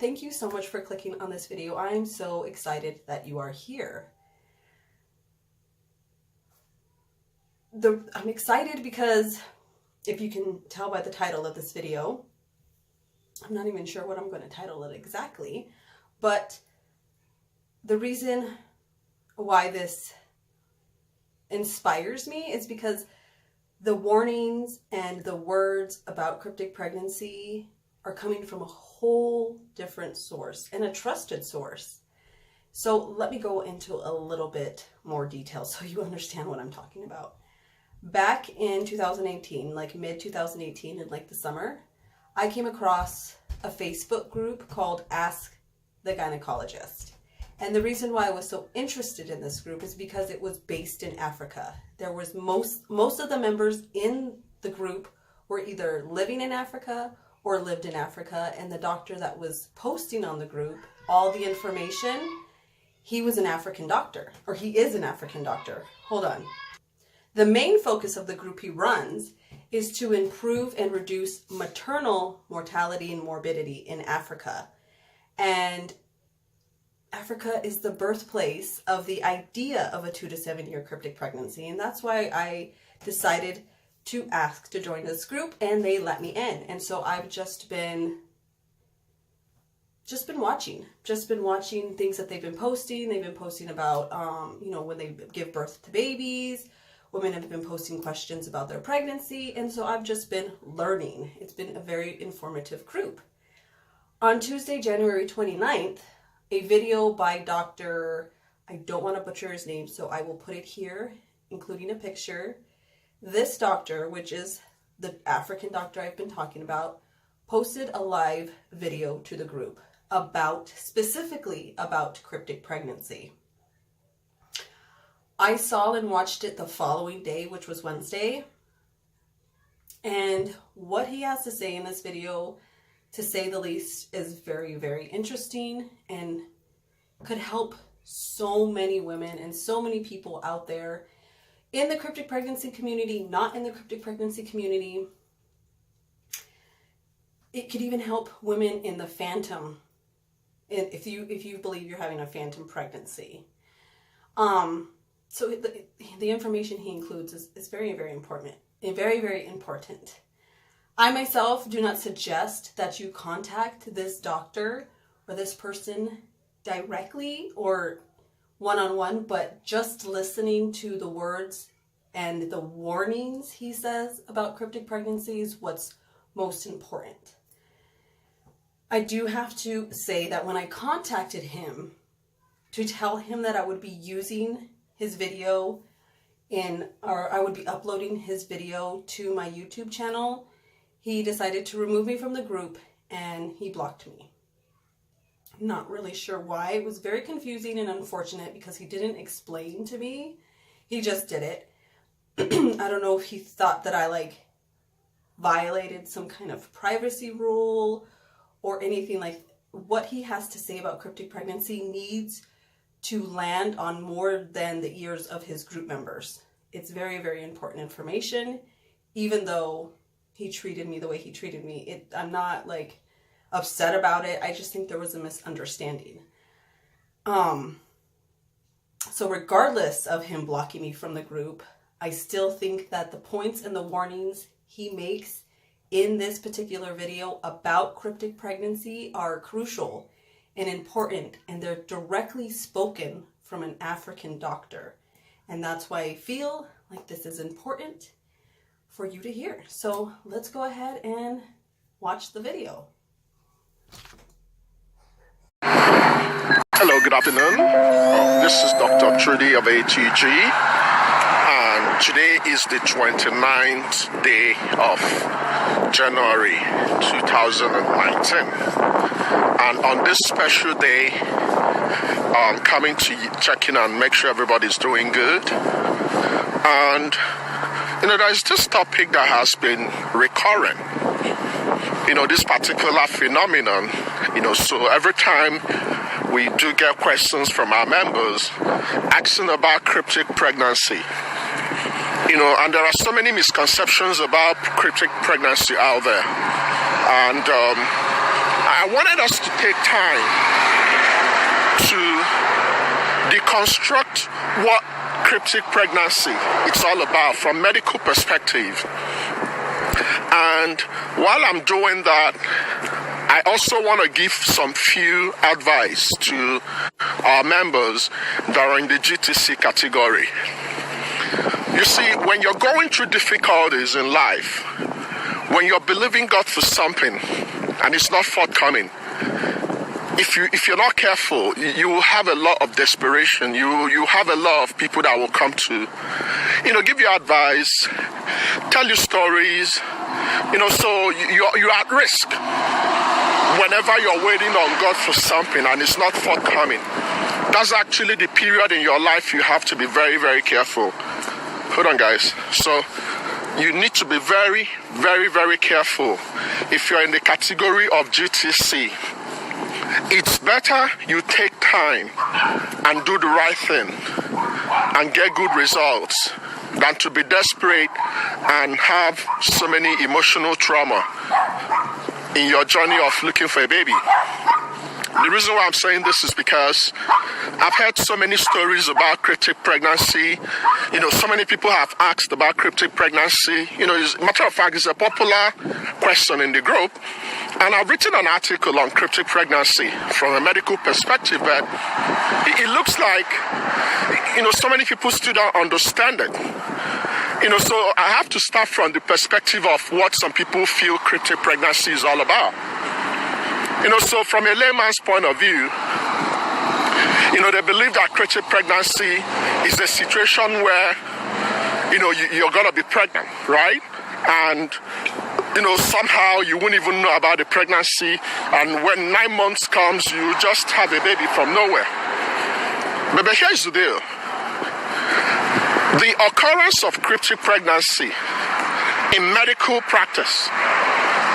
Thank you so much for clicking on this video. I'm so excited that you are here. I'm excited because if you can tell by the title of this video, I'm not even sure what I'm going to title it exactly, but the reason why this inspires me is because the warnings and the words about cryptic pregnancy are coming from a whole different source and a trusted source. So let me go into a little bit more detail so you understand what I'm talking about. Back in 2018, like mid-2018 in like the summer, I came across a Facebook group called Ask the Gynecologist. And the reason why I was so interested in this group is because it was based in Africa. There was most of the members in the group were either living in Africa or lived in Africa, and the doctor that was posting on the group all the information, he was an African doctor, or he is an African doctor. Hold on. The main focus of the group he runs is to improve and reduce maternal mortality and morbidity in Africa. And Africa is the birthplace of the idea of a 2 to 7 year cryptic pregnancy. And that's why I decided to ask to join this group, and they let me in. And so I've just been watching things that they've been posting. They've been posting about, when they give birth to babies. Women have been posting questions about their pregnancy, and so I've just been learning. It's been a very informative group. On Tuesday, January 29th, a video by Dr. I don't want to butcher his name, so I will put it here, including a picture. This doctor, which is the African doctor I've been talking about, posted a live video to the group specifically about cryptic pregnancy. I saw and watched it the following day, which was Wednesday. And what he has to say in this video, to say the least, is very, very interesting and could help so many women and so many people out there in the cryptic pregnancy community, not in the cryptic pregnancy community. It could even help women in the phantom, if you believe you're having a phantom pregnancy. So the information he includes is very, very important. Very, very important. I myself do not suggest that you contact this doctor or this person directly or one-on-one, but just listening to the words and the warnings he says about cryptic pregnancy is what's most important. I do have to say that when I contacted him to tell him that I would be using his video or I would be uploading his video to my YouTube channel, he decided to remove me from the group and he blocked me. Not really sure why. It was very confusing and unfortunate because he didn't explain to me. He just did it. I don't know if he thought that I violated some kind of privacy rule or anything. Like, what he has to say about cryptic pregnancy needs to land on more than the ears of his group members. It's very, very important information, even though he treated me the way he treated me. I'm not upset about it. I just think there was a misunderstanding. So regardless of him blocking me from the group, I still think that the points and the warnings he makes in this particular video about cryptic pregnancy are crucial and important, and they're directly spoken from an African doctor. And that's why I feel like this is important for you to hear. So let's go ahead and watch the video. Hello, good afternoon. This is Dr. Trudy of ATG, and today is the 29th day of January 2019. And on this special day, I'm coming to check in and make sure everybody's doing good. And there's this topic that has been recurring. This particular phenomenon. So every time we do get questions from our members asking about cryptic pregnancy, and there are so many misconceptions about cryptic pregnancy out there. And I wanted us to take time to deconstruct what cryptic pregnancy it's all about from medical perspective. And while I'm doing that, I also want to give some few advice to our members that are in the GTC category. You see, when you're going through difficulties in life, when you're believing God for something and it's not forthcoming, if you're not careful, you will have a lot of desperation. You have a lot of people that will come to, give you advice, tell you stories, so you're at risk whenever you're waiting on God for something and it's not forthcoming. That's actually the period in your life you have to be very, very careful. Hold on, guys. So you need to be very, very, very careful if you're in the category of GTC. It's better you take time and do the right thing and get good results than to be desperate and have so many emotional trauma in your journey of looking for a baby. The reason why I'm saying this is because I've heard so many stories about cryptic pregnancy. So many people have asked about cryptic pregnancy. As a matter of fact, it's a popular question in the group. And I've written an article on cryptic pregnancy from a medical perspective, but it looks like, so many people still don't understand it. So I have to start from the perspective of what some people feel cryptic pregnancy is all about. So from a layman's point of view, they believe that cryptic pregnancy is a situation where, you're going to be pregnant, right? And, somehow you won't even know about the pregnancy. And when 9 months comes, you just have a baby from nowhere. But here's the deal. The occurrence of cryptic pregnancy in medical practice,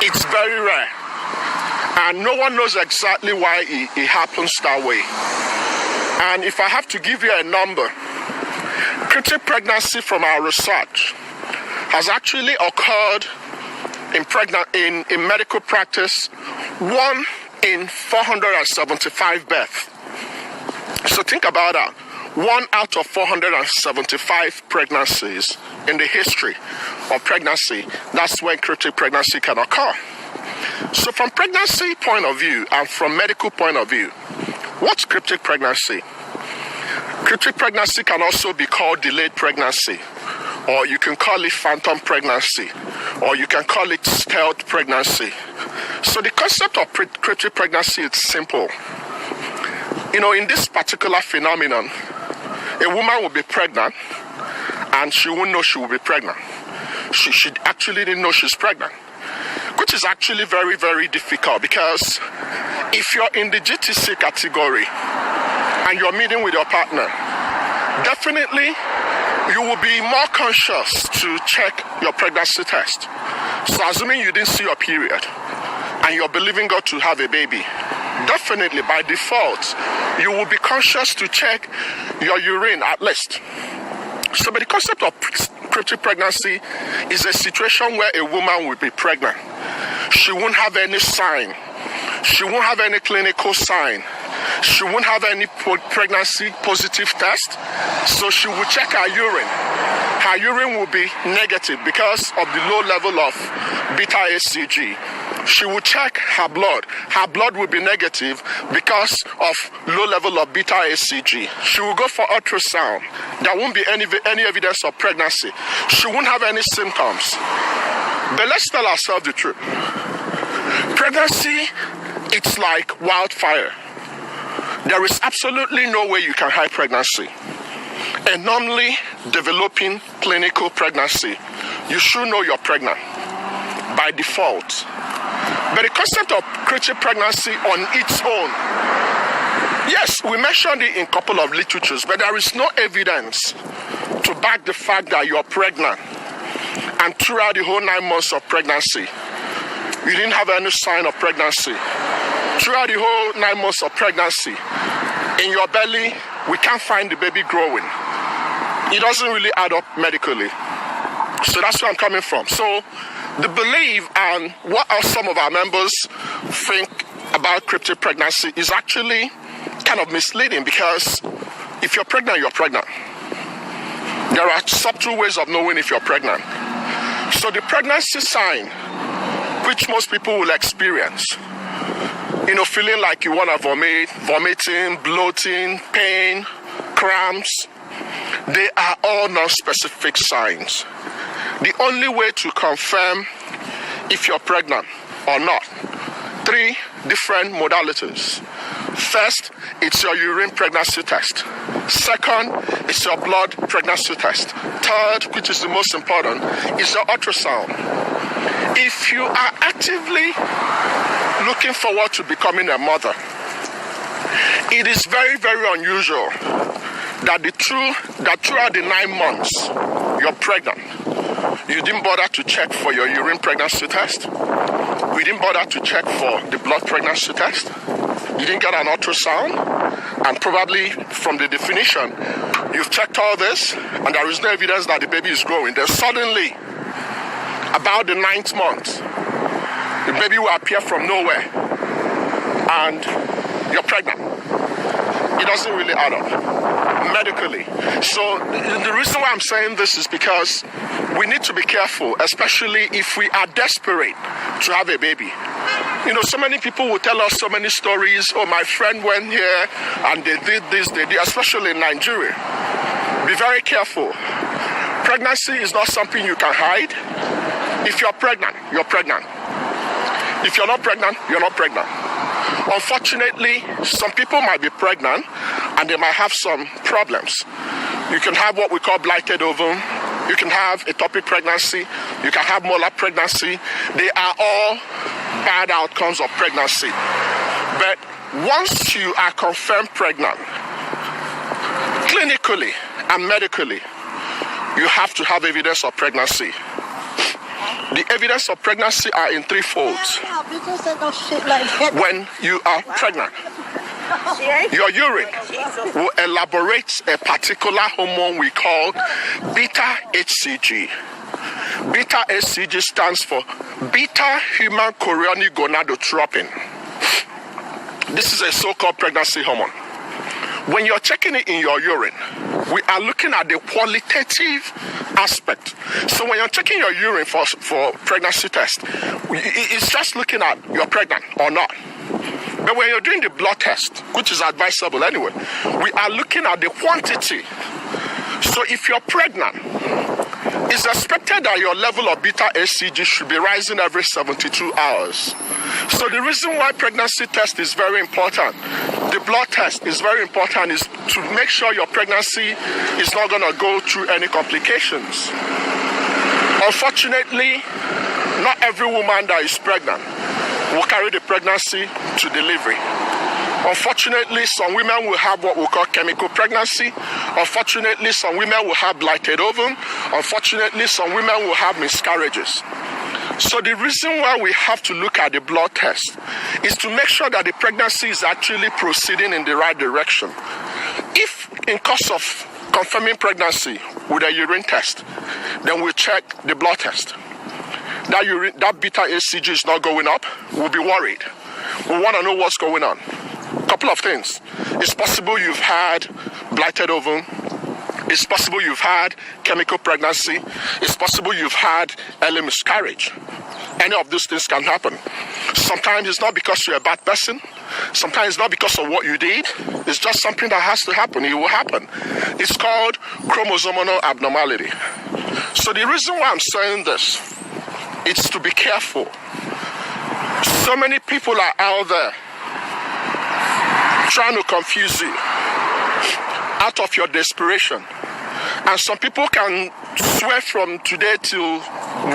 it's very rare. And no one knows exactly why it happens that way. And if I have to give you a number, cryptic pregnancy from our research has actually occurred in medical practice 1 in 475 births. So think about that. 1 out of 475 pregnancies in the history of pregnancy, that's when cryptic pregnancy can occur. So from pregnancy point of view and from medical point of view, what's cryptic pregnancy? Cryptic pregnancy can also be called delayed pregnancy, or you can call it phantom pregnancy, or you can call it stealth pregnancy. So the concept of cryptic pregnancy is simple. In this particular phenomenon, a woman will be pregnant and she won't know she will be pregnant. She actually didn't know she's pregnant, which is actually very, very difficult, because if you're in the GTC category and you're meeting with your partner, definitely you will be more conscious to check your pregnancy test. So assuming you didn't see your period and you're believing God to have a baby, definitely by default you will be conscious to check your urine at least. So but the concept of cryptic pregnancy is a situation where a woman will be pregnant. She won't have any sign. She won't have any clinical sign. She won't have any pregnancy positive test. So she will check her urine. Her urine will be negative because of the low level of beta HCG. She will check her blood. Her blood will be negative because of low level of beta HCG. She will go for ultrasound. There won't be any evidence of pregnancy. She won't have any symptoms. But let's tell ourselves the truth. Pregnancy, it's like wildfire. There is absolutely no way you can hide pregnancy. A normally developing clinical pregnancy, you should know you're pregnant by default. But the concept of cryptic pregnancy on its own, yes, we mentioned it in a couple of literatures, but there is no evidence to back the fact that you're pregnant. And throughout the whole 9 months of pregnancy, you didn't have any sign of pregnancy. Throughout the whole 9 months of pregnancy, in your belly, we can't find the baby growing. It doesn't really add up medically. So that's where I'm coming from. So the belief and what else some of our members think about cryptic pregnancy is actually kind of misleading, because if you're pregnant, you're pregnant. There are subtle ways of knowing if you're pregnant. So the pregnancy sign, which most people will experience, feeling like you want to vomit, vomiting, bloating, pain, cramps, they are all non-specific signs. The only way to confirm if you're pregnant or not, 3 different modalities. First, it's your urine pregnancy test. Second, it's your blood pregnancy test. Third, which is the most important, is your ultrasound. If you are actively looking forward to becoming a mother, it is very, very unusual that throughout the 9 months you're pregnant, you didn't bother to check for your urine pregnancy test. You didn't bother to check for the blood pregnancy test. You didn't get an ultrasound. And probably from the definition, you've checked all this and there is no evidence that the baby is growing. Then suddenly, about the 9th month, the baby will appear from nowhere and you're pregnant. It doesn't really add up medically. So the reason why I'm saying this is because we need to be careful, especially if we are desperate to have a baby. So many people will tell us so many stories. Oh, my friend went here and they did this, they did, especially in Nigeria. Be very careful. Pregnancy is not something you can hide. If you're pregnant, you're pregnant. If you're not pregnant, you're not pregnant. Unfortunately, some people might be pregnant and they might have some problems. You can have what we call blighted ovum. You can have ectopic pregnancy. You can have molar pregnancy. They are all bad outcomes of pregnancy. But once you are confirmed pregnant, clinically and medically, you have to have evidence of pregnancy. The evidence of pregnancy are in 3 folds. When you are pregnant, your urine will elaborate a particular hormone we call beta HCG. Beta HCG stands for beta human chorionic gonadotropin. This is a so-called pregnancy hormone. When you're checking it in your urine, we are looking at the qualitative aspect. So when you're checking your urine for pregnancy test, it's just looking at you're pregnant or not. But when you're doing the blood test, which is advisable anyway, we are looking at the quantity. So if you're pregnant, it's expected that your level of beta HCG should be rising every 72 hours. So the reason why pregnancy test is very important, the blood test is very important, is to make sure your pregnancy is not going to go through any complications. Unfortunately, not every woman that is pregnant will carry the pregnancy to delivery. Unfortunately, some women will have what we call chemical pregnancy. Unfortunately, some women will have blighted ovum. Unfortunately, some women will have miscarriages. So the reason why we have to look at the blood test is to make sure that the pregnancy is actually proceeding in the right direction. If in course of confirming pregnancy with a urine test, then we check the blood test. That beta HCG is not going up, we'll be worried. We want to know what's going on. Couple of things. It's possible you've had blighted ovum. It's possible you've had chemical pregnancy. It's possible you've had early miscarriage. Any of these things can happen. Sometimes it's not because you're a bad person. Sometimes it's not because of what you did. It's just something that has to happen. It will happen. It's called chromosomal abnormality. So the reason why I'm saying this is to be careful. So many people are out there trying to confuse you out of your desperation. And some people can swear from today till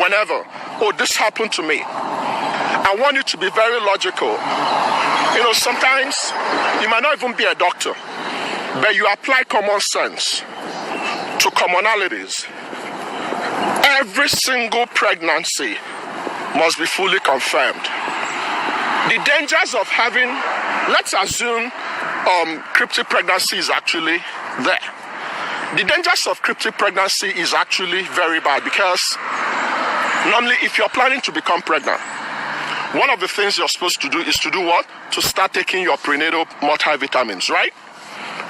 whenever, oh, this happened to me. I want you to be very logical. Sometimes you might not even be a doctor, but you apply common sense to commonalities. Every single pregnancy must be fully confirmed. The dangers of having, let's assume, cryptic pregnancy is actually there. The dangers of cryptic pregnancy is actually very bad, because normally if you're planning to become pregnant, One of the things you're supposed to do is to do what? To start taking your prenatal multivitamins, right?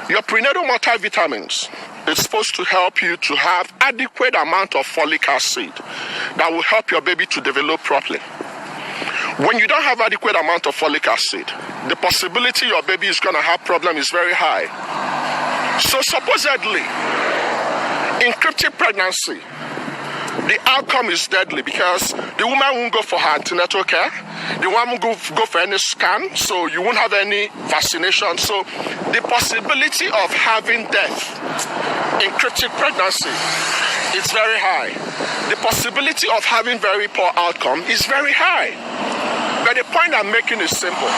Your prenatal multivitamins is supposed to help you to have adequate amount of folic acid that will help your baby to develop properly. When you don't have adequate amount of folic acid, the possibility your baby is going to have problem is very high. So supposedly, in cryptic pregnancy, the outcome is deadly because the woman won't go for her antenatal care. The woman won't go for any scan, so you won't have any vaccination. So the possibility of having death in cryptic pregnancy is very high. The possibility of having very poor outcome is very high. But the point I'm making is simple.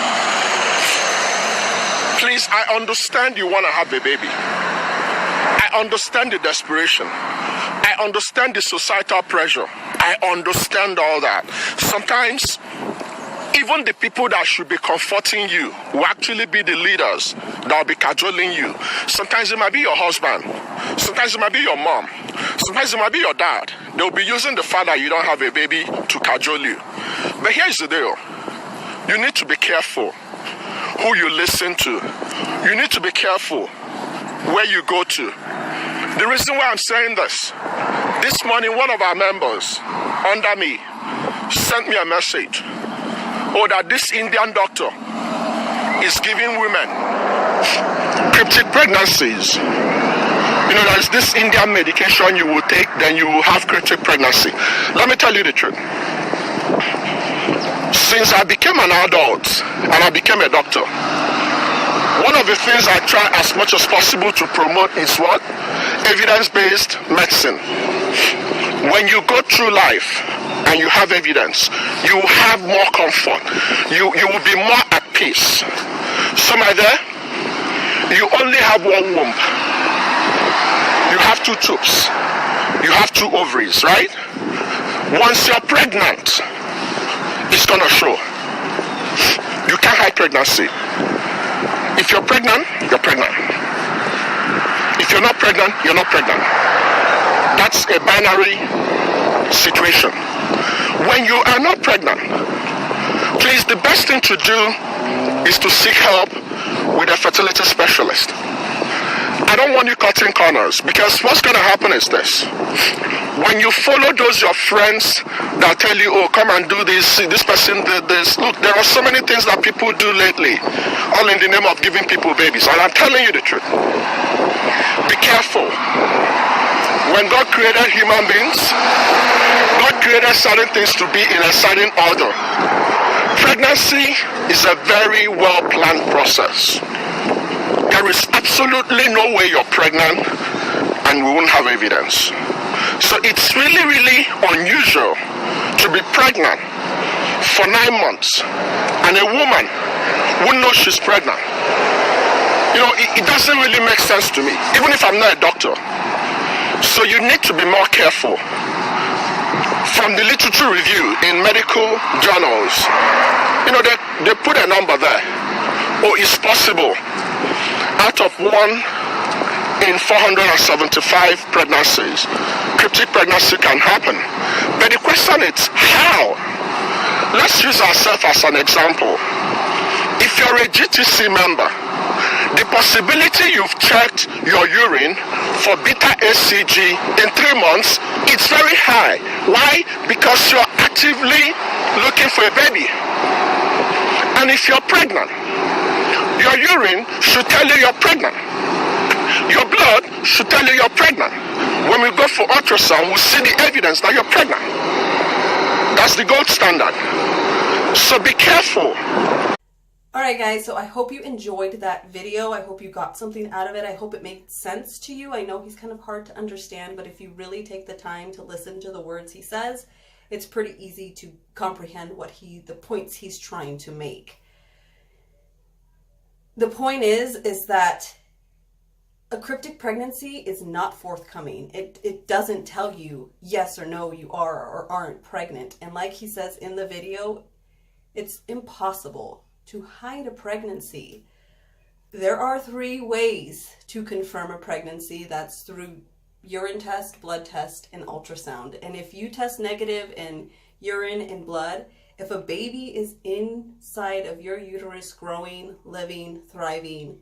Please, I understand you want to have a baby. I understand the desperation. I understand the societal pressure. I understand all that. Sometimes, even the people that should be comforting you will actually be the leaders that will be cajoling you. Sometimes it might be your husband. Sometimes it might be your mom. Sometimes it might be your dad. They'll be using the fact that you don't have a baby to cajole you. But here's the deal. You need to be careful who you listen to. You need to be careful where you go to. The reason why I'm saying this morning one of our members under me sent me a message. Oh, that this Indian doctor is giving women cryptic pregnancies. You know, there's this Indian medication you will take, then you will have cryptic pregnancy. Let me tell you the truth. Since I became an adult and I became a doctor, one of the things I try as much as possible to promote is what? Evidence-based medicine. When you go through life and you have evidence, you will have more comfort. You will be more at peace. Some are there, you only have one womb. You have two tubes. You have two ovaries, right? Once you're pregnant, it's gonna show. You can't hide pregnancy. If you're pregnant, you're pregnant. If you're not pregnant, you're not pregnant. That's a binary situation. When you are not pregnant, please, the best thing to do is to seek help with a fertility specialist. I don't want you cutting corners, because what's going to happen is this. When you follow those your friends that tell you, oh, come and do this, this person did this. Look, there are so many things that people do lately, all in the name of giving people babies. And I'm telling you the truth. Be careful. When God created human beings, God created certain things to be in a certain order. Pregnancy is a very well-planned process. There is absolutely no way you're pregnant and we won't have evidence. So it's really, really unusual to be pregnant for 9 months and a woman won't know she's pregnant. You know, it doesn't really make sense to me, even if I'm not a doctor. So you need to be more careful. From the literature review in medical journals, you know, they put a number there. Oh, it's possible. Out of 1 in 475 pregnancies, cryptic pregnancy can happen. But the question is, how? Let's use ourselves as an example. If you're a GTC member, the possibility you've checked your urine for beta HCG in 3 months, it's very high. Why? Because you're actively looking for a baby. And if you're pregnant, your urine should tell you you're pregnant. Your blood should tell you you're pregnant. When we go for ultrasound, we'll see the evidence that you're pregnant. That's the gold standard. So be careful. Alright guys, so I hope you enjoyed that video. I hope you got something out of it. I hope it made sense to you. I know he's kind of hard to understand, but if you really take the time to listen to the words he says, it's pretty easy to comprehend what the points he's trying to make. The point is that a cryptic pregnancy is not forthcoming. It doesn't tell you yes or no you are or aren't pregnant. And like he says in the video, it's impossible to hide a pregnancy. There are 3 ways to confirm a pregnancy. That's through urine test, blood test, and ultrasound. And if you test negative in urine and blood, If a baby is inside of your uterus, growing, living, thriving,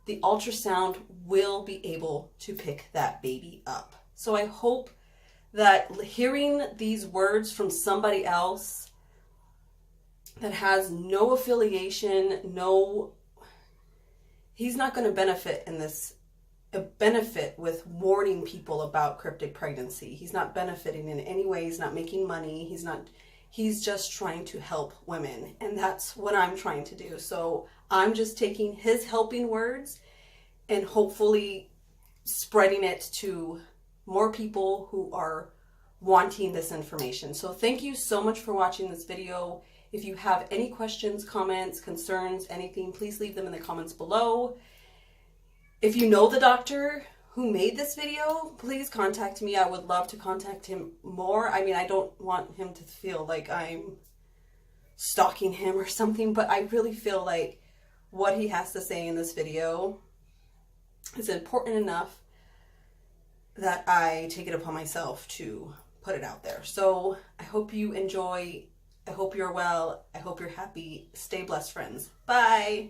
the ultrasound will be able to pick that baby up. So I hope that hearing these words from somebody else that has no affiliation, he's not going to benefit in this, benefit with warning people about cryptic pregnancy. He's not benefiting in any way. He's not making money. He's just trying to help women. And that's what I'm trying to do. So I'm just taking his helping words and hopefully spreading it to more people who are wanting this information. So thank you so much for watching this video. If you have any questions, comments, concerns, anything, please leave them in the comments below. If you know the doctor who made this video, please contact me. I would love to contact him more. I mean, I don't want him to feel like I'm stalking him or something, but I really feel like what he has to say in this video is important enough that I take it upon myself to put it out there. So I hope you enjoy. I hope you're well. I hope you're happy. Stay blessed, friends. Bye.